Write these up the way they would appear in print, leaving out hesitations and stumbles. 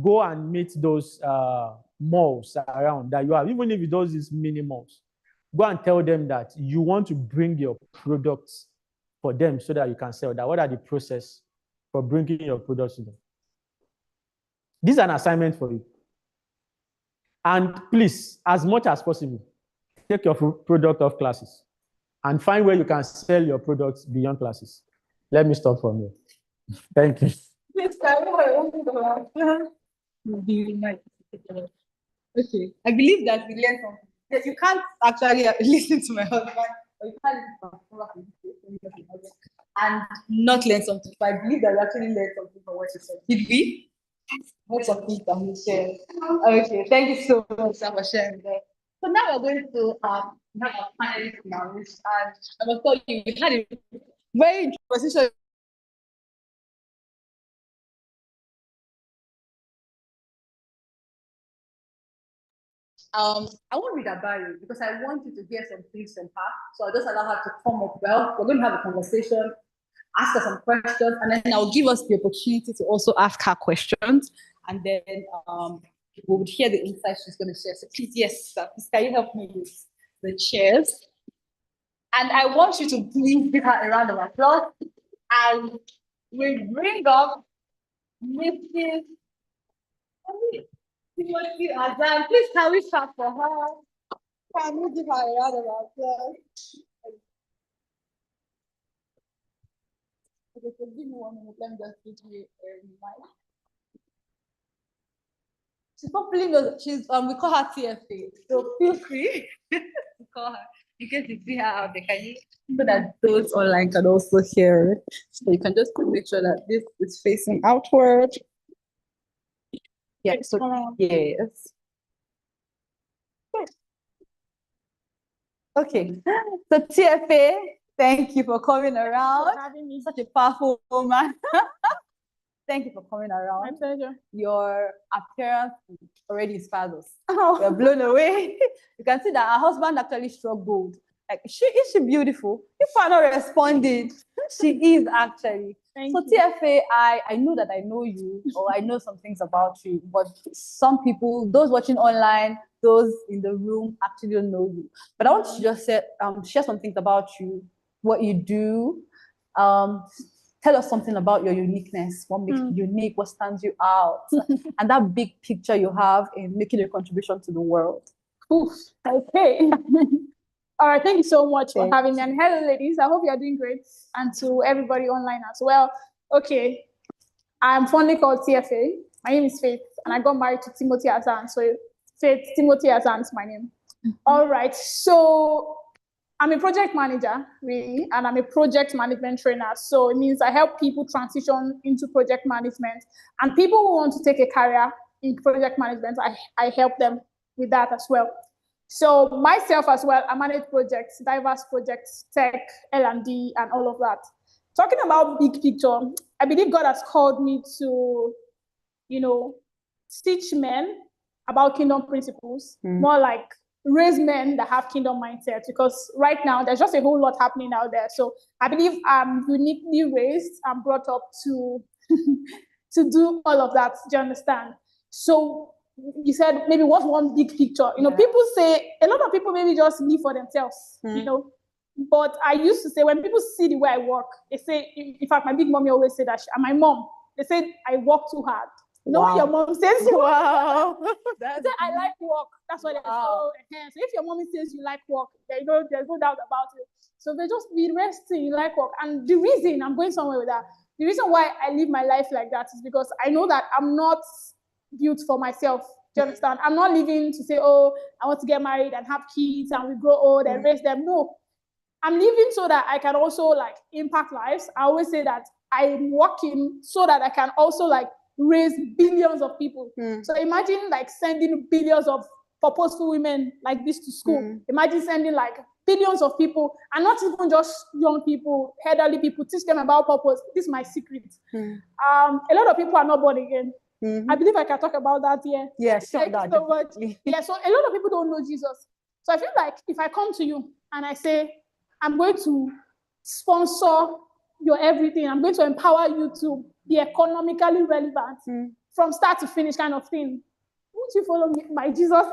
go and meet those malls around that you have, even if those is mini malls. Go and tell them that you want to bring your products for them so that you can sell that. What are the process for bringing your products to them? This is an assignment for you. And please, as much as possible, take your product off classes and find where you can sell your products beyond classes. Let me stop from here. Thank you. Okay, I believe that we learned something. Yes, you can't actually listen to my husband, or you can't listen to my husband and not learn something. But I believe that we actually learned something from what you said. Did we? What's something that we shared? Okay, thank you so much for sharing that. So now we're going to have a panelist now, and I must tell you, we had a very interesting conversation. I won't read about you because I want you to hear some things from her. So I'll just allow her to come up. Well, we're going to have a conversation, ask her some questions, and then I'll give us the opportunity to also ask her questions. And then we would hear the insights she's going to share. So please, yes, sir, please, can you help me with the chairs? And I want you to please give her a round of applause. And we bring up Mrs. Timothy-Hassan. Please, can we clap for her? Can we give her a round of applause? Okay, so give me 1 minute. Let me just give you a mic. She's probably knows. She's we call her TFA. So feel free to call her in case you see her out there. Can you, so that those online can also hear it? So you can just make sure that this is facing outward. Yeah, so yes. Okay. So TFA, thank you for coming around. For having me. Such a powerful woman. Thank you for coming around. My pleasure. Your appearance already inspires us. Oh. We're blown away. You can see that her husband actually struggled. Like, is she beautiful? If I not responded, she is actually. Thank so you. TFA, I know that I know you, or I know some things about you, but some people, those watching online, those in the room actually don't know you. But I want to just share some things about you, what you do. Tell us something about your uniqueness. What makes you unique? What stands you out? And that big picture you have in making a contribution to the world. Oof. Okay. All right. Thank you so much for having me. And hello, ladies. I hope you are doing great. And to everybody online as well. Okay. I'm fondly called TFA. My name is Faith, and I got married to Timothy-Hassan. So Faith Timothy-Hassan is my name. All right. So I'm a project manager, really, and I'm a project management trainer. So it means I help people transition into project management. And people who want to take a career in project management, I help them with that as well. So myself as well, I manage projects, diverse projects, tech, L&D, and all of that. Talking about big picture, I believe God has called me to, teach men about kingdom principles, more like raise men that have kingdom mindsets, because right now there's just a whole lot happening out there. So I believe I'm uniquely raised and brought up to to do all of that. Do you understand? So you said maybe what's one big picture? People say, a lot of people maybe just live for themselves, But I used to say, when people see the way I work, they say, in fact, my big mommy always said that, and my mom, they said I work too hard. When your mom says you Wow. I like work. That's what they say. So if your mommy says you like work, there's no doubt about it. So they just be resting, you like work. And the reason, I'm going somewhere with that, the reason why I live my life like that is because I know that I'm not built for myself. Do you understand? I'm not living to say, oh, I want to get married and have kids and we grow old and raise them. No. I'm living so that I can also impact lives. I always say that I'm working so that I can also raise billions of people. So imagine sending billions of purposeful women like this to school. Imagine sending billions of people, and not even just young people, elderly people, teach them about purpose. This is my secret. A lot of people are not born again. I believe I can talk about that here. Yes, Thank you so much. Yeah, so a lot of people don't know Jesus. So I feel like if I come to you and I say, I'm going to sponsor your everything, I'm going to empower you to be economically relevant. from start to finish kind of thing. Won't you follow me, my Jesus? Like, so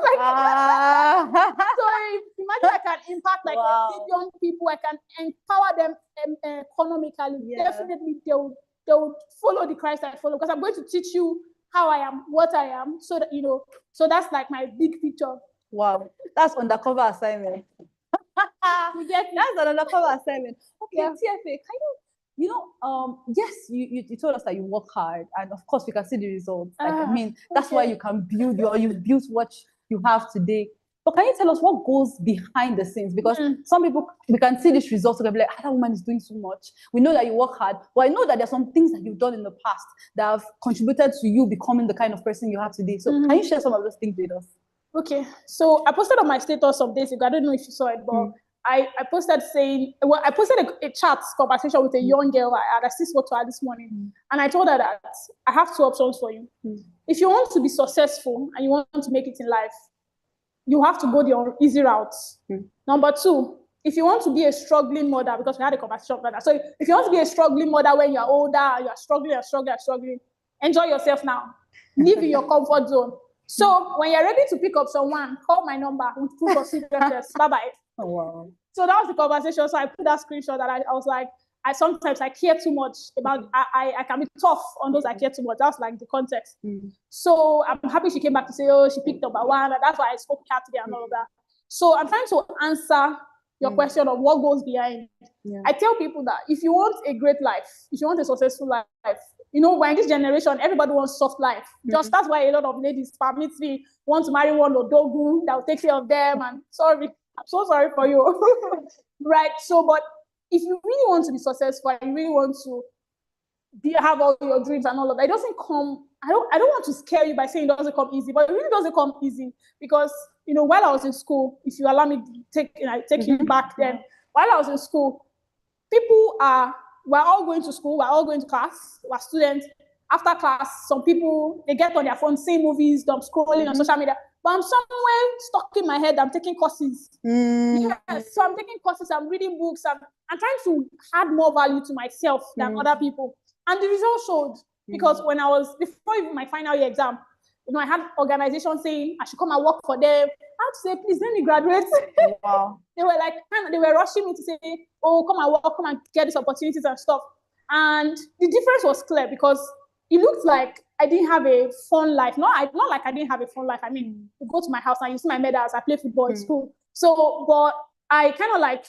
imagine I can impact like a billion people. I can empower them economically. Definitely, they will follow the Christ I follow, because I'm going to teach you how I am, what I am, so that So that's like my big picture. Wow, that's undercover assignment. You get it? That's an undercover assignment. Okay, TFA, yes, you told us that you work hard, and of course we can see the results. That's why you can build you've built what you have today. But can you tell us what goes behind the scenes? Because some people, we can see these results, and be like, that woman is doing so much. We know that you work hard, but I know that there's some things that you've done in the past that have contributed to you becoming the kind of person you have today. So can you share some of those things with us? Okay, so I posted on my status some days ago. I don't know if you saw it, but I posted saying, I posted a chat conversation with a young girl I spoke to her this morning, and I told her that I have two options for you. If you want to be successful and you want to make it in life, you have to go the easy route. Number two, if you want to be a struggling mother, because we had a conversation about that. So if you want to be a struggling mother when you're older, you're struggling, enjoy yourself now. Live in your comfort zone. So when you're ready to pick up someone, call my number with proof of seriousness. Bye-bye. Oh, wow. So that was the conversation. So I put that screenshot that I was like, sometimes I care too much about, I can be tough on those I care too much. That's like the context. So I'm happy she came back to say, oh, she picked number one. And that's why I spoke to her today and all of that. So I'm trying to answer your question of what goes behind. I tell people that if you want a great life, if you want a successful life, we're in this generation, everybody wants soft life. Just that's why a lot of ladies, permit me, want to marry one odogu that will take care of them. And I'm so sorry for you. Right? So, but if you really want to be successful, and you really want to have all your dreams and all of that, it doesn't come, I don't want to scare you by saying it doesn't come easy, but it really doesn't come easy, because, while I was in school, if you allow me to take you back then, while I was in school, we're all going to school, we're all going to class, we're students. After class, some people, they get on their phone, see movies, they're scrolling on social media, but I'm somewhere stuck in my head, I'm taking courses. Yes, so I'm taking courses, I'm reading books, I'm trying to add more value to myself than other people. And the result showed, because before even my final year exam, I had organizations saying I should come and work for them. I had to say, please let me graduate. Wow. They were rushing me to say, oh, come and work, come and get these opportunities and stuff. And the difference was clear, because it looked like I didn't have a fun life. Not like I didn't have a fun life. I mean, you go to my house and you see my medals, I play football in school. So, but I kind of like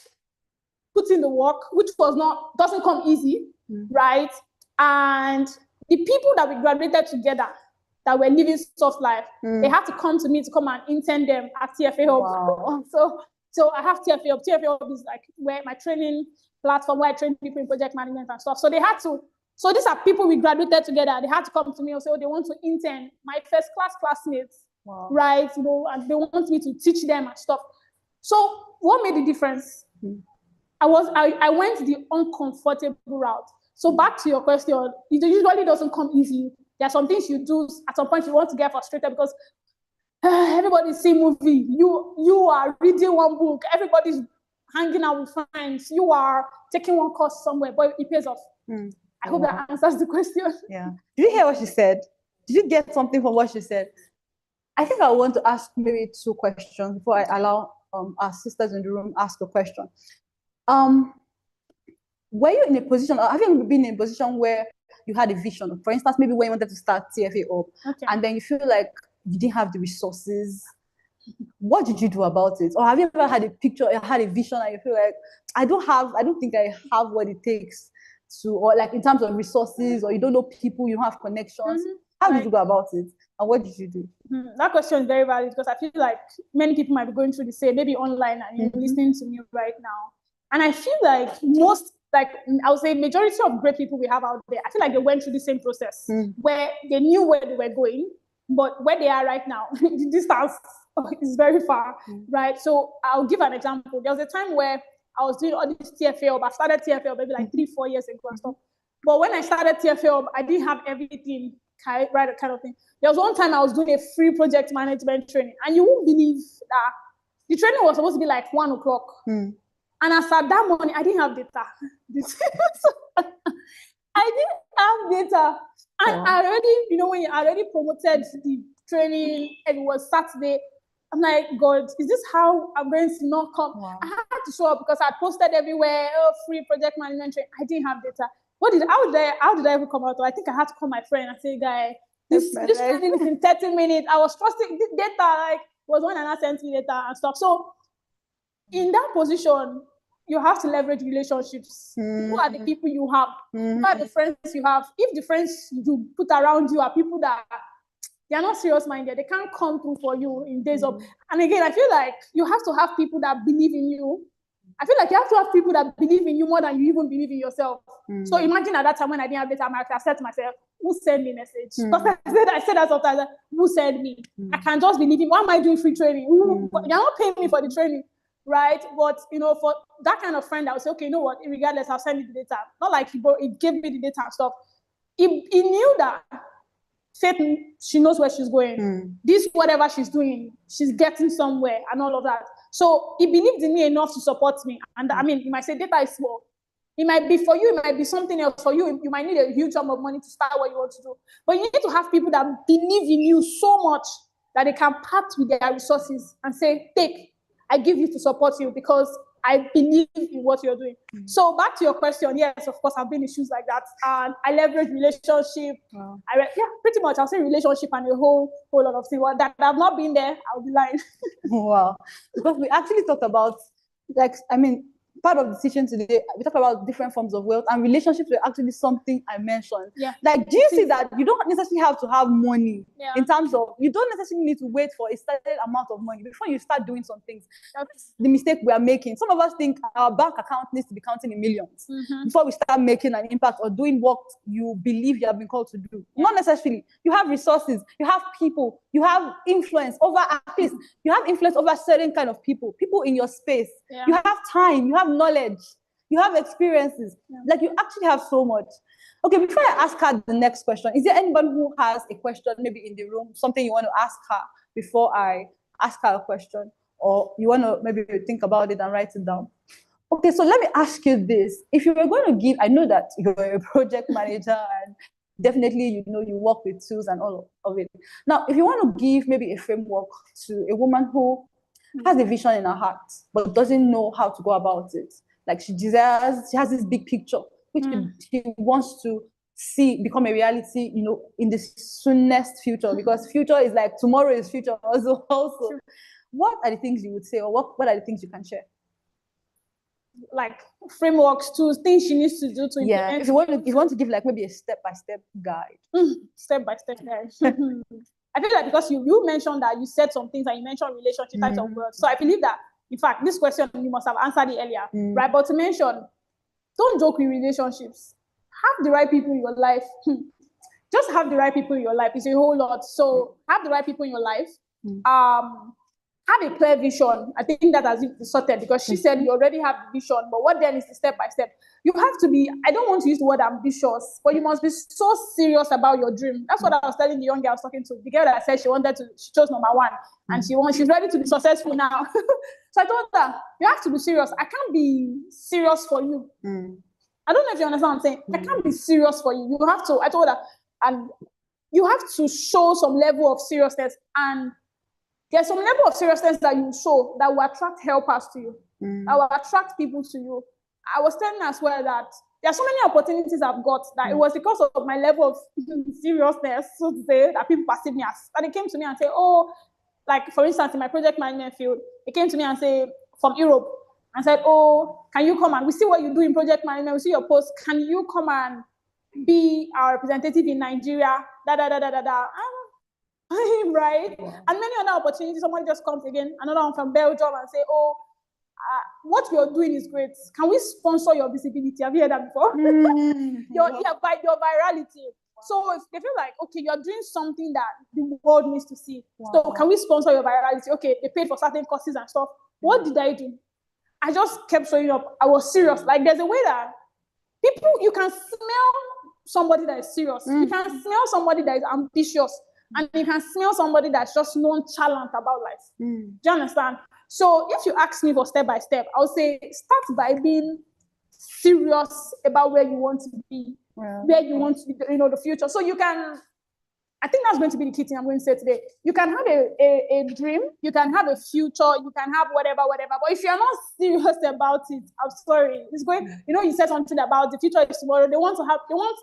put in the work, which doesn't come easy, right? And the people that we graduated together, that were living soft life, they had to come to me to come and intern them at TFA Hub. Wow. So I have TFA Hub. TFA Hub is like where my training platform, where I train people in project management and stuff. So they had to. So these are people we graduated together. They had to come to me and say, oh, they want to intern my first classmates, right? And they want me to teach them and stuff. So what made the difference? I went the uncomfortable route. So back to your question, it usually doesn't come easy. There are some things you do at some point you want to get frustrated because everybody's seeing movie. You are reading one book. Everybody's hanging out with friends. You are taking one course somewhere, but it pays off. I hope that answers the question. Yeah. Did you hear what she said? Did you get something from what she said? I think I want to ask maybe two questions before I allow our sisters in the room ask a question. Were you in a position, or have you been in a position where you had a vision? For instance, maybe when you wanted to start TFA up, and then you feel like you didn't have the resources. What did you do about it? Or have you ever had a picture, had a vision, and you feel like, I don't think I have what it takes to, or like in terms of resources, or you don't know people, you don't have connections. How did you go about it? And what did you do? That question is very valid, because I feel like many people might be going through the same, maybe online, and you're listening to me right now. And I feel like I would say majority of great people we have out there, I feel like they went through the same process where they knew where they were going, but where they are right now, the distance is very far, right? So I'll give an example. There was a time where I was doing all this TFA, I started TFA maybe like 3-4 years ago and stuff. But when I started TFA, I didn't have everything right, kind of thing. There was one time I was doing a free project management training, and you won't believe that the training was supposed to be like 1 o'clock. And as at that morning, I didn't have data. I didn't have data. And I already, when you already promoted the training and it was Saturday, I'm like, God, is this how I'm going to not come? Wow. I had to show up because I posted everywhere, free project management training. I didn't have data. How did I even come out? I think I had to call my friend and say, guy, this training is in 30 minutes. I was trusting this data, was when I sent me data and stuff. So in that position, you have to leverage relationships. Who are the people you have? Who are the friends you have? If the friends you put around you are people that they are not serious-minded, they can't come through for you in days of. And again, I feel like you have to have people that believe in you. I feel like you have to have people that believe in you more than you even believe in yourself. So imagine at that time when I didn't have data, I said to myself, who sent me a message? Because I said that sometimes, who sent me? I can just believe in. Why am I doing free training? You're not paying me for the training. Right, but for that kind of friend, I would say, okay, you know what? Regardless, I'll send you the data. Not like he gave me the data and stuff. He knew that Faith, she knows where she's going. This, whatever she's doing, she's getting somewhere and all of that. So he believed in me enough to support me. And I mean, you might say data is small. It might be for you. It might be something else for you. You might need a huge sum of money to start what you want to do. But you need to have people that believe in you so much that they can part with their resources and say, take. I give you to support you because I believe in what you're doing. So back to your question, yes, of course, I've been in issues like that. And I leverage relationship. Wow. Pretty much, I'll say relationship and a whole lot of things. That I've not been there, I'll be lying. Wow. Because we actually talked about, part of the decision today, we talked about different forms of wealth, and relationships were actually something I mentioned. Yeah. Do you see that you don't necessarily have to have money in terms of, you don't necessarily need to wait for a certain amount of money before you start doing some things. That's the mistake we are making. Some of us think our bank account needs to be counting in millions before we start making an impact or doing what you believe you have been called to do. Not necessarily. You have resources, you have people, you have influence over artists, you have influence over certain kind of people in your space. You have time, you have knowledge, you have experiences. You actually have so much. Okay, before I ask her the next question, is there anyone who has a question maybe in the room, something you want to ask her before I ask her a question, or you want to maybe think about it and write it down? Okay, so let me ask you this. If you were going to give, I know that you're a project manager and definitely you work with tools and all of it. Now, if you want to give maybe a framework to a woman who has a vision in her heart, but doesn't know how to go about it. She has this big picture, which she wants to see become a reality, in the soonest future, because future is tomorrow is future also. What are the things you would say, or what are the things you can share? Frameworks, tools, things she needs to do to implement. If you want to give maybe a step-by-step guide. Step-by-step guide. I feel like because you mentioned that you said some things and you mentioned relationship types of words. So I believe that, in fact, this question, you must have answered it earlier, right? But to mention, don't joke with relationships. Have the right people in your life. Just have the right people in your life. It's a whole lot. So have the right people in your life. Have a clear vision. I think that has been sorted because she said you already have the vision, but what then is the step by step? You have to be, I don't want to use the word ambitious, but you must be so serious about your dream. That's what I was telling the young girl I was talking to. The girl that said she chose number one, and she's ready to be successful now. So I told her, you have to be serious. I can't be serious for you. I don't know if you understand what I'm saying. I can't be serious for you. You have to, I told her, and you have to show some level of seriousness, and there's some level of seriousness that you show that will attract helpers to you, that will attract people to you. I was telling her as well that there are so many opportunities I've got that it was because of my level of seriousness, so to say, that people perceive me as. And they came to me and say, for instance, in my project management field, they came to me and say, from Europe, and said, can you come and we see what you do in project management, we see your post, can you come and be our representative in Nigeria, right? And many other opportunities. Somebody just comes again, another one from Belgium, and say, what you're doing is great. Can we sponsor your visibility? Have you heard that before? Your virality. So if they feel like, okay, you're doing something that the world needs to see. So can we sponsor your virality? Okay, they paid for certain courses and stuff. What did I do? I just kept showing up. I was serious. There's a way that people, you can smell somebody that is serious. You can smell somebody that is ambitious. And you can smell somebody that's just nonchalant about life. Do you understand? So if you ask me for step by step, I'll say start by being serious about where you want to be. where you want to be, the future. So you can, I think that's going to be the key thing I'm going to say today. You can have a dream, you can have a future, you can have whatever. But if you're not serious about it, I'm sorry. It's going, you said something about the future is tomorrow. They want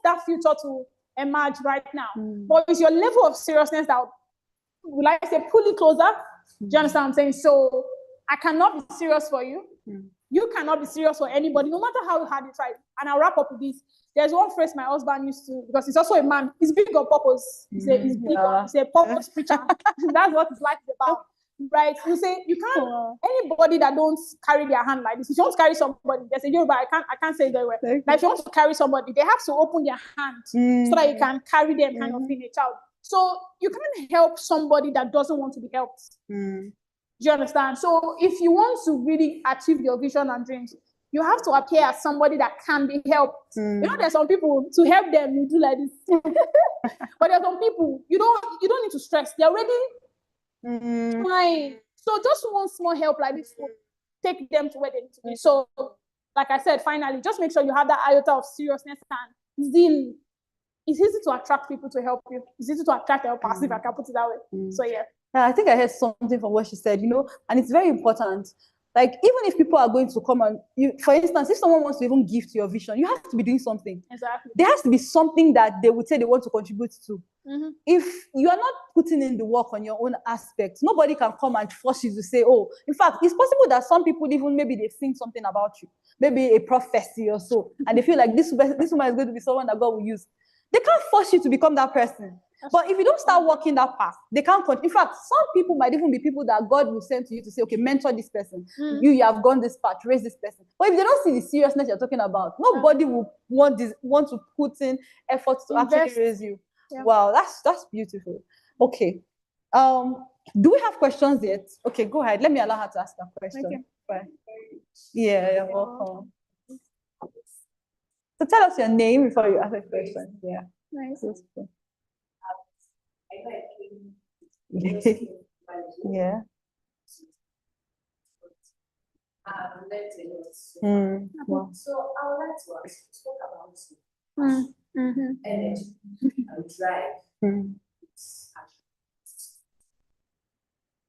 that future to emerge right now. But it's your level of seriousness that, will I say, pull it closer? Do you understand what I'm saying? So I cannot be serious for you. You cannot be serious for anybody, no matter how hard you try. And I'll wrap up with this. There's one phrase my husband used to, because he's also a man, he's big on purpose. He's a purpose preacher. That's what his life is about. Right? You say, you can't, anybody that don't carry their hand like this, if you want to carry somebody, they say, but I can't say it very well. Okay. Like if you want to carry somebody, they have to open their hand so that you can carry them kind of in a child. So you can't help somebody that doesn't want to be helped. Do you understand? So if you want to really achieve your vision and dreams, you have to appear as somebody that can be helped. There's some people, to help them, you do like this. But there's some people, you don't need to stress. They're already fine. So just one small help like this will take them to where they need to be. So, like I said, finally, just make sure you have that iota of seriousness and zeal. It's easy to attract people to help you. It's easy to attract your passive, I can put it that way. So, yeah. I think I heard something from what she said, and it's very important. Like, even if people are going to come and, for instance, if someone wants to even give to your vision, you have to be doing something. Exactly. There has to be something that they would say they want to contribute to. If you are not putting in the work on your own aspect, nobody can come and force you to say, in fact, it's possible that some people even, maybe they've seen something about you, maybe a prophecy or so, and they feel like this woman is going to be someone that God will use. They can't force you to become that person. But if you don't start walking that path, they can't continue. In fact, some people might even be people that God will send to you to say, okay, mentor this person. You have gone this path, raise this person. But if they don't see the seriousness you're talking about, nobody will want to put in effort to actually raise you. Yeah. Wow, that's beautiful. Okay. Do we have questions yet? Okay, go ahead. Let me allow her to ask that question. Okay. Bye. Yeah, you're welcome. So tell us your name before you ask a question. Yeah. Nice. Yeah. Wow. So I would like to talk about energy and drive.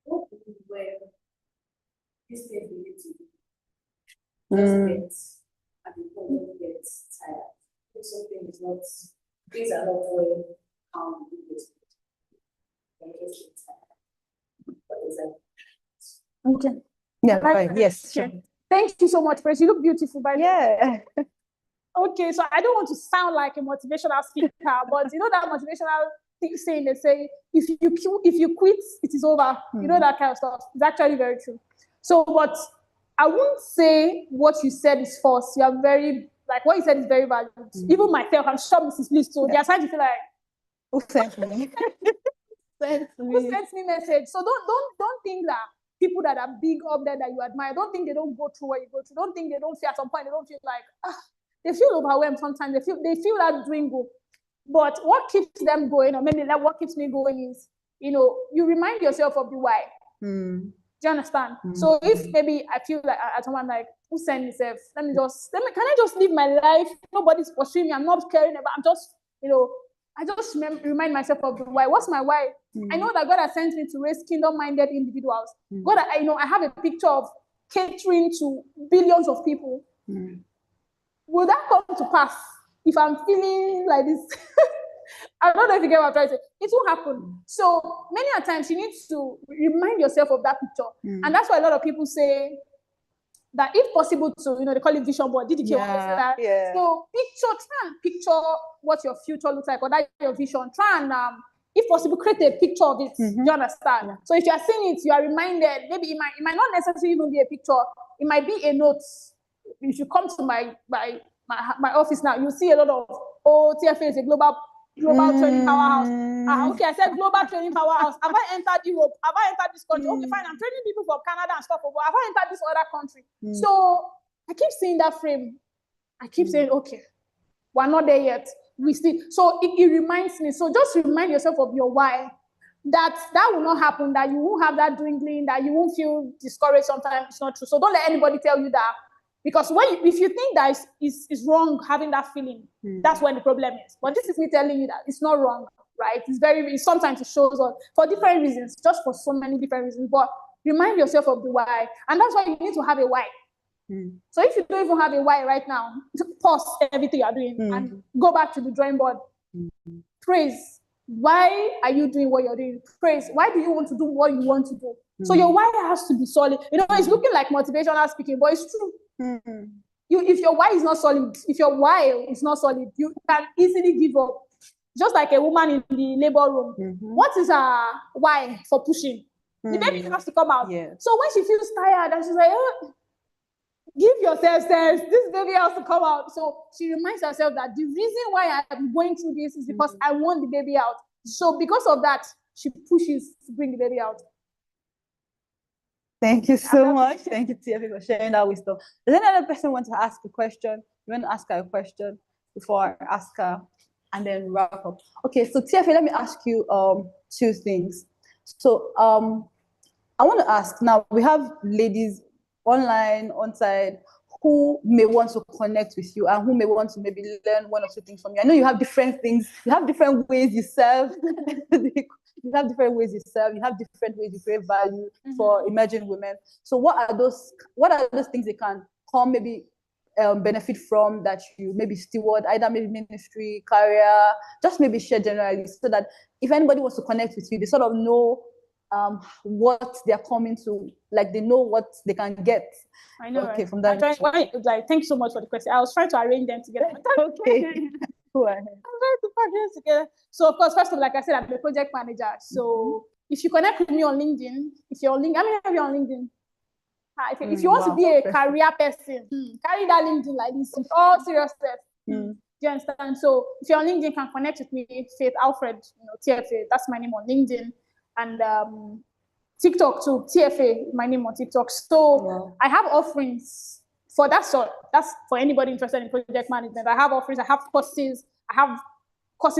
What do you wear this ability just get and the problem gets tired? If something is not, things are not well, how do you what is that? Okay. Yeah, right. Yes. Sure. Thank you so much, Grace. You look beautiful, by the way. Yeah. Okay, so I don't want to sound like a motivational speaker, but that motivational thing saying, they say, if you quit, it is over. That kind of stuff. It's actually very true. So, but I won't say what you said is false. You are very, like what you said is very valid. Even myself, I'm sure Mrs. Bliss too. They are trying to feel like, who sent me? Who sends me message? So don't think that people that are big up there that you admire, don't think they don't go through what you go through. Don't think they don't feel at some point, they don't feel like, they feel overwhelmed sometimes. They feel that doing good. But what keeps them going, or maybe like what keeps me going is, you remind yourself of the why. Do you understand? So if maybe I feel like at someone like, who sent myself? Can I just live my life? Nobody's pursuing me. I'm not caring about, I'm just, I just remind myself of the why. What's my why? I know that God has sent me to raise kingdom-minded individuals. God, I have a picture of catering to billions of people. Will that come to pass if I'm feeling like this? I don't know if you get what I'm trying to say. It will happen. So many a times you need to remind yourself of that picture. And that's why a lot of people say that if possible to, they call it vision board, DDK. Yeah. So try and picture what your future looks like, or that your vision. Try and, if possible, create a picture of it. Do you understand? Yeah. So if you are seeing it, you are reminded, maybe it might not necessarily even be a picture. It might be a note. If you come to my office now, you'll see a lot of, TFA is a global training powerhouse. Okay, I said global training powerhouse. Have I entered Europe? Have I entered this country? Okay, fine, I'm training people from Canada and stuff, but have I entered this other country? So I keep seeing that frame. I keep saying, okay, we're not there yet. We still. So it reminds me. So just remind yourself of your why. That will not happen, that you won't have that dwindling, that you won't feel discouraged sometimes. It's not true. So don't let anybody tell you that Because if you think that it's wrong having that feeling, that's when the problem is. But this is me telling you that it's not wrong, right? Sometimes it shows up for different reasons, just for so many different reasons. But remind yourself of the why. And that's why you need to have a why. So if you don't even have a why right now, pause everything you're doing and go back to the drawing board. Praise. Why are you doing what you're doing? Praise. Why do you want to do what you want to do? So your why has to be solid. It's looking like motivational speaking, but it's true. If your why is not solid, you can easily give up. Just like a woman in the labor room. What is her why for pushing? The baby has to come out. So when she feels tired and she's like, give yourself sense, this baby has to come out. So she reminds herself that the reason why I'm going through this is because I want the baby out. So because of that, she pushes to bring the baby out. Thank you so much. Thank you, Tiafi, for sharing that wisdom. Does any other person want to ask a question? You want to ask her a question before I ask her and then wrap up? Okay, so Tiafi, let me ask you two things. So I want to ask, now we have ladies online, on-site, who may want to connect with you and who may want to maybe learn one or two things from you. I know you have different things, you have different ways you serve. You have different ways you serve, you have different ways you create value for emerging women. So what are those things they can come maybe benefit from that you maybe steward, either maybe ministry, career, just maybe share generally, so that if anybody wants to connect with you, they sort of know what they're coming to, like they know what they can get. I know. Okay, right? from that. Thank you so much for the question. I was trying to arrange them together. Okay. Go ahead. I'm trying to pack them together. So of course, first of all, like I said, I'm the project manager. So if you connect with me on LinkedIn, if you're on LinkedIn, how many of you on LinkedIn? If you want to be a career person, carry that LinkedIn like this in all seriousness. Do you understand? So if you're on LinkedIn, you can connect with me, Faith Alfred, TFA, that's my name on LinkedIn. And TikTok too, TFA, my name on TikTok. So I have offerings for that sort. That's for anybody interested in project management. I have offerings, I have courses,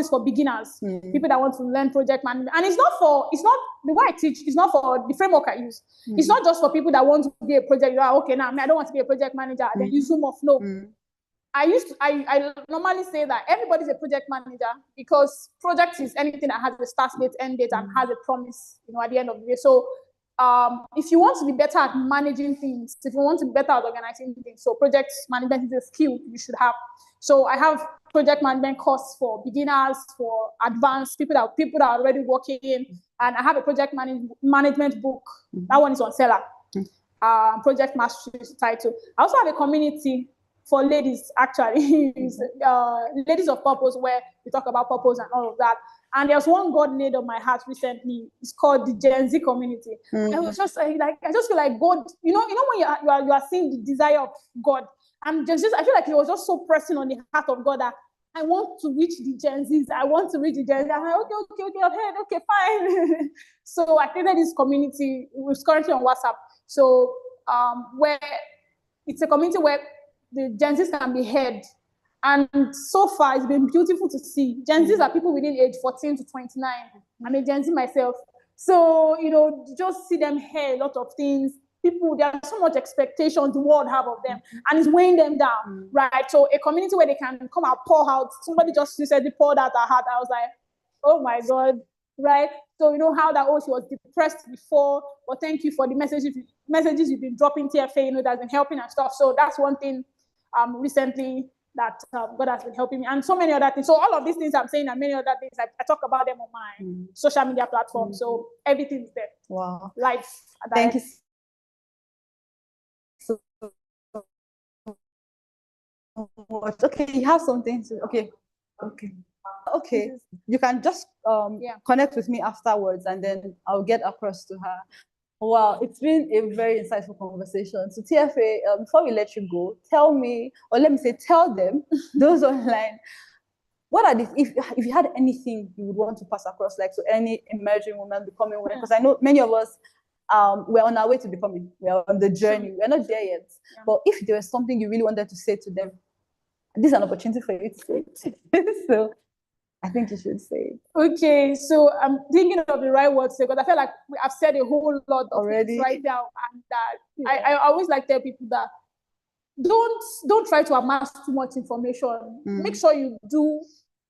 for beginners, people that want to learn project management. And it's not the way I teach, it's not for the framework I use. It's not just for people that want to be a project, okay, now I don't want to be a project manager, then you zoom off. No. I normally say that everybody's a project manager because project is anything that has a start date, end date, and has a promise, at the end of the day. So if you want to be better at managing things, if you want to be better at organizing things, so project management is a skill you should have. So I have project management course for beginners, for advanced people that are already working in, and I have a project management book. That one is on seller. Project Mastery title. I also have a community for ladies, actually, Ladies of Purpose, where we talk about purpose and all of that. And there's one God laid on my heart recently. It's called the Gen Z community. I was just I just feel like God, when you are seeing the desire of God, and I feel like it was just so pressing on the heart of God that I want to reach the Gen Zs. I want to reach the Gen Zs. I'm like, okay, I've heard, okay, fine. So I created this community. It's currently on WhatsApp. So where it's a community where the Gen Zs can be heard. And so far, it's been beautiful to see. Gen Zs are people within age 14 to 29. I'm a Gen Z myself. So, just see them hear a lot of things. People, there are so much expectations the world have of them, and it's weighing them down, right? So a community where they can come and pour out. Somebody just recently poured out her heart. I was like, oh my God, right? So how that she was depressed before, but thank you for the messages you've been dropping TFA, that's been helping and stuff. So that's one thing recently that God has been helping me, and so many other things. So all of these things I'm saying and many other things, I talk about them on my social media platform. So everything's there. Wow. Life. Thank you so much. Okay, you have something to, okay. You can just connect with me afterwards, and then I'll get across to her. Wow, it's been a very insightful conversation. So TFA, before we let you go, tell me, or let me say, tell them, those online, what are if you had anything you would want to pass across, like to any emerging woman becoming women, because I know many of us, we're on our way to becoming, we're on the journey, we're not there yet. But if there was something you really wanted to say to them, this is an opportunity for you to say it. So I think you should say it. Okay, so I'm thinking of the right words because I feel like I've said a whole lot already right now, and I always like to tell people that don't try to amass too much information. Make sure you do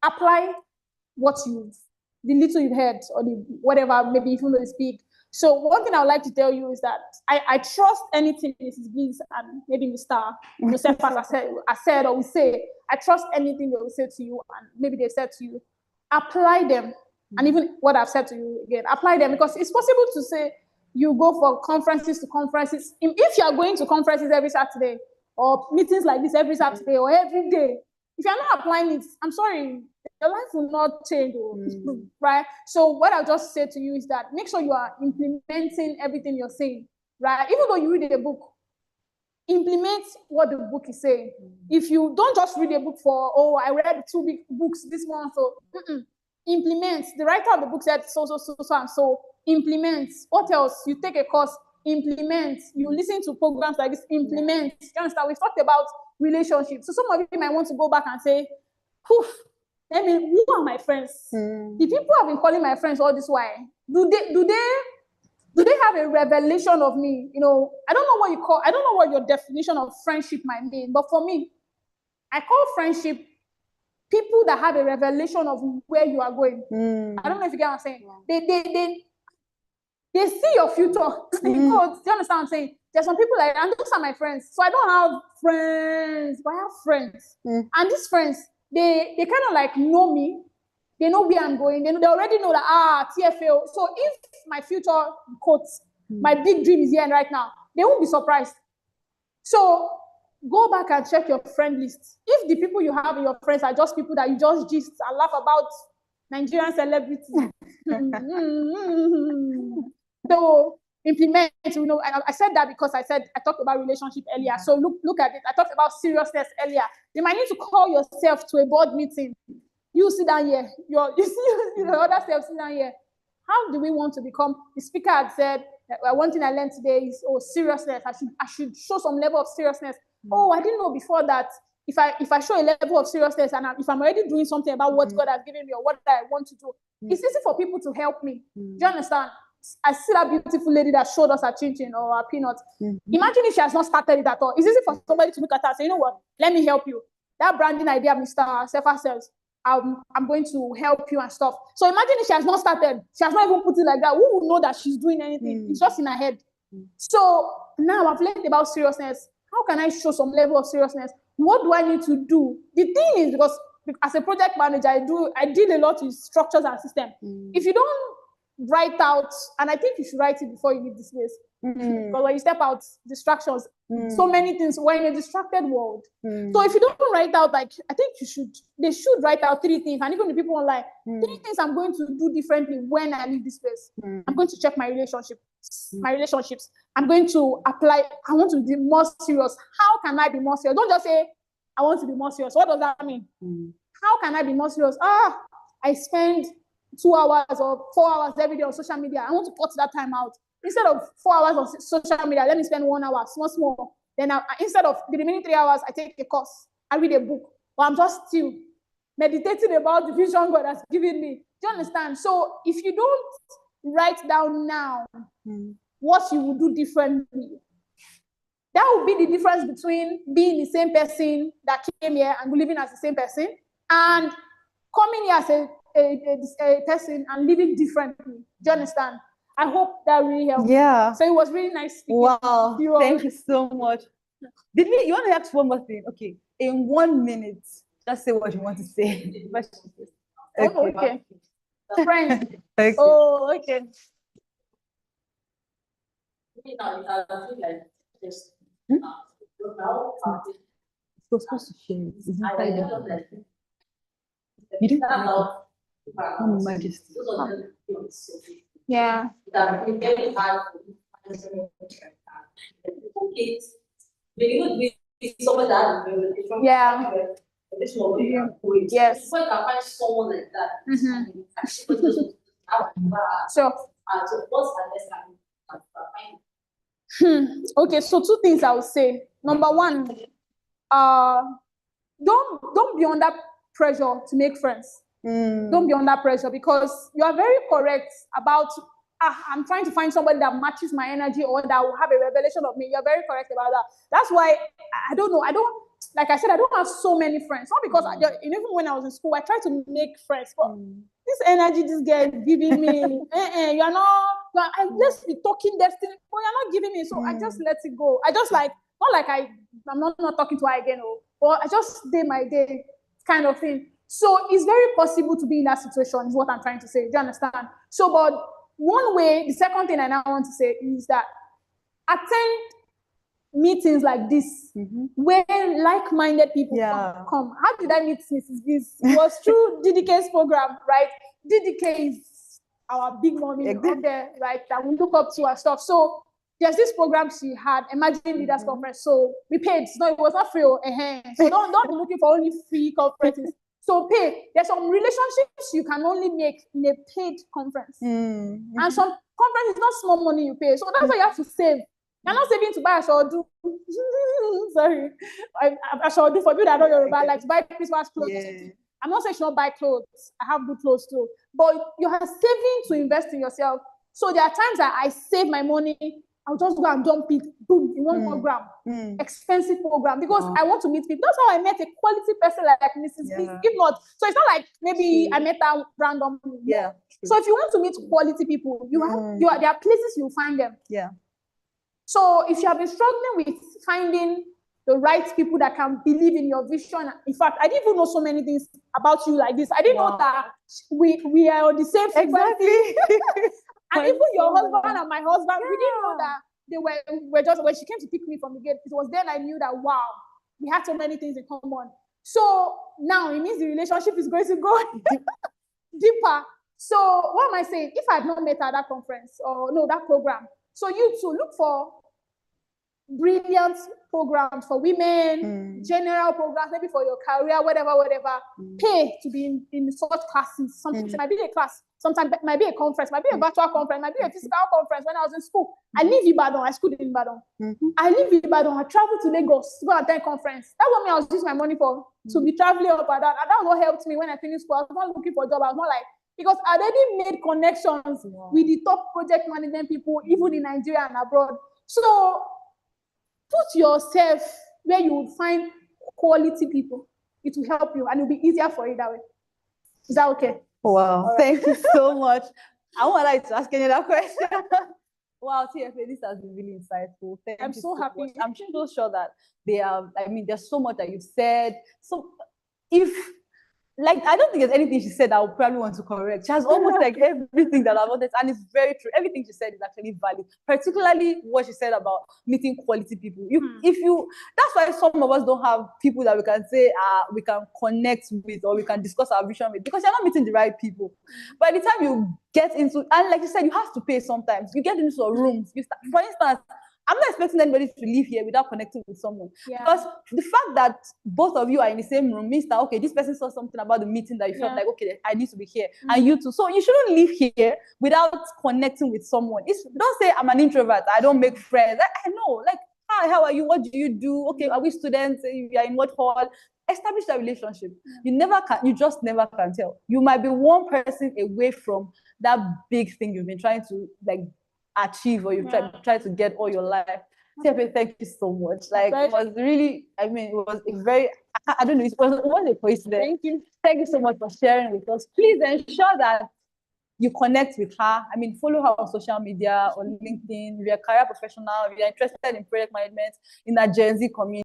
apply the little you've heard, or the whatever, maybe even though it's big. So one thing I would like to tell you is that I trust anything Mrs. Bliss and maybe Mr. Cephas I said or we say. I trust anything they will say to you, and maybe they said to you. Apply them, and even what I've said to you again, apply them, because it's possible to say you go for conferences to conferences. If you are going to conferences every Saturday, or meetings like this every Saturday or every day, if you're not applying it, I'm sorry, your life will not change, right? So what I'll just say to you is that make sure you are implementing everything you're saying, right? Even though you read a book, implement what the book is saying. If you don't just read a book for, oh, I read 2 big books this month, so implement. The writer of the book said so, and so. Implement. What else? You take a course, implement. You listen to programs like this, implement. You understand? We've talked about relationships. So some of you might want to go back and say, who are my friends? The people I've been calling my friends all this while, do they have a revelation of me? I don't know what your definition of friendship might mean, but for me, I call friendship people that have a revelation of where you are going. I don't know if you get what I'm saying. They see your future. Do you understand what I'm saying? There's some people like, and those are my friends. So I don't have friends, but I have friends. And these friends, they kind of like know me. They know where I'm going. They already know that, TFL. So if my future quotes, my big dream is here and right now, they won't be surprised. So go back and check your friend list. If the people you have in your friends are just people that you just gist and laugh about, Nigerian celebrities. So implement, I said that because I talked about relationship earlier. So look at it. I talked about seriousness earlier. You might need to call yourself to a board meeting. You sit down here. You see the other self sit down here. How do we want to become? The speaker had said, one thing I learned today is, seriousness. I should show some level of seriousnness. I didn't know before that if I show a level of seriousness, and if I'm already doing something about what God has given me or what I want to do, it's easy for people to help me. Do you understand? I see that beautiful lady that showed us her chin or her peanuts. Imagine if she has not started it at all. It's easy for somebody to look at her and say, you know what, let me help you. That branding idea, Mr. Cephas says, I'm going to help you and stuff. So imagine if she has not started, she has not even put it like that. Who will know that she's doing anything? It's just in her head. So now I've learned about seriousness. How can I show some level of seriousness? What do I need to do? The thing is, because as a project manager, I deal a lot with structures and systems. If you don't write out, and I think you should write it before you leave this place. Because when you step out, distractions, so many things, we're in a distracted world. So if you don't write out, like, I think they should write out 3 things, and even the people online, 3 things I'm going to do differently when I leave this place. I'm going to check my relationships. I'm going to apply, I want to be more serious. How can I be more serious? Don't just say, I want to be more serious. What does that mean? How can I be more serious? I spend 2 hours or 4 hours every day on social media. I want to cut that time out. Instead of 4 hours on social media, let me spend 1 hour, small. Then instead of the remaining 3 hours, I take a course. I read a book. Or I'm just still meditating about the vision God has given me. Do you understand? So if you don't write down now what you will do differently, that will be the difference between being the same person that came here and living as the same person, and coming here as a person and living differently. Do you understand? I hope that really helps. Yeah. So it was really nice speaking. Wow. Thank you so much. You want to ask one more thing? Okay. In 1 minute, just say what you want to say. Okay. Friends. Okay. Oh, okay. You're supposed to share it. It's not like that. You didn't know. Oh, Majesty. Yeah. Yeah. Yes. Sure. Okay, so 2 things I would say. Number 1, don't be under pressure to make friends. Don't be under pressure, because you are very correct about I'm trying to find somebody that matches my energy or that will have a revelation of me. You're very correct about that. That's why I don't know. Like I said, I don't have so many friends. Not because, even when I was in school, I tried to make friends. But this energy this girl is giving me, I'm just be talking destiny, but you're not giving me. So I just let it go. I just I'm not talking to her again, or I just day my day kind of thing. So it's very possible to be in that situation, is what I'm trying to say. Do you understand? So, but one way, the second thing I now want to say is that attend meetings like this, where like-minded people come. How did I meet Mrs. Bliss? It was through DDK's program, right? DDK is our big mommy up there, right? That we look up to our stuff. So there's this program she had, Emerging Leaders Conference. So we paid. No, it was not free. So don't be looking for only free conferences. So pay. There's some relationships you can only make in a paid conference. And some conference is not small money you pay. So that's why you have to save. You're not saving to buy a shodu. Sorry. I shall do for people that don't know about, like to buy Christmas clothes. I'm not saying you should not buy clothes. I have good clothes too. But you are saving to invest in yourself. So there are times that I save my money. I'll just go and dump it, boom, in one program, expensive program, because I want to meet people. That's how I met a quality person like Mrs. Bliss. If not, so it's not like maybe I met her randomly. So if you want to meet quality people, there are places you'll find them. So if you have been struggling with finding the right people that can believe in your vision, in fact, I didn't even know so many things about you like this. I didn't know that we are on the same frequency. And even your husband and my husband, we didn't know that they were just, when she came to pick me from the gate, it was then I knew that, wow, we had so many things in common. So now it means the relationship is going to go deeper. So what am I saying? If I had not met her at that conference, or no, that program, so you too look for brilliant programs for women, general programs, maybe for your career, whatever. Pay to be in such classes. Sometimes it might be a class, sometimes it might be a conference, might be a virtual conference, might be a physical conference. When I was in school, I live in Ibadan, I schooled in Ibadan. I live in Ibadan, I traveled to Lagos to go attend conference. That's what I was using my money for, to be traveling up and down. And that was what helped me when I finished school. I was not looking for a job. I was not like, because I already made connections with the top project management people, even in Nigeria and abroad. So put yourself where you would find quality people. It will help you and it'll be easier for you that way. Is that okay? Wow, thank you so much. I would like to ask another question. Wow, TFA, this has been really insightful. Thank you so happy. Much. I'm so sure that there's so much that you said. So I don't think there's anything she said that I would probably want to correct. She has almost like everything that I wanted, and it's very true. Everything she said is actually valid, particularly what she said about meeting quality people. That's why some of us don't have people that we can say we can connect with or we can discuss our vision with, because you're not meeting the right people. By the time you get into, and like you said, you have to pay sometimes. You get into rooms. For instance, I'm not expecting anybody to live here without connecting with someone. Because the fact that both of you are in the same room means that, okay, this person saw something about the meeting that you felt like, okay, I need to be here. And you too. So you shouldn't live here without connecting with someone. Don't say, I'm an introvert, I don't make friends. I know, like, hi, how are you? What do you do? Okay, are we students? You are in what hall? Establish that relationship. You just never can tell. You might be one person away from that big thing you've been trying to achieve, or you've tried to get all your life. Thank you so much. It was really, it was a very, I don't know, it was a coincidence. Thank you so much for sharing with us. Please ensure that you connect with her. Follow her on social media, on LinkedIn. If you're a career professional, if you're interested in project management in a Gen Z community.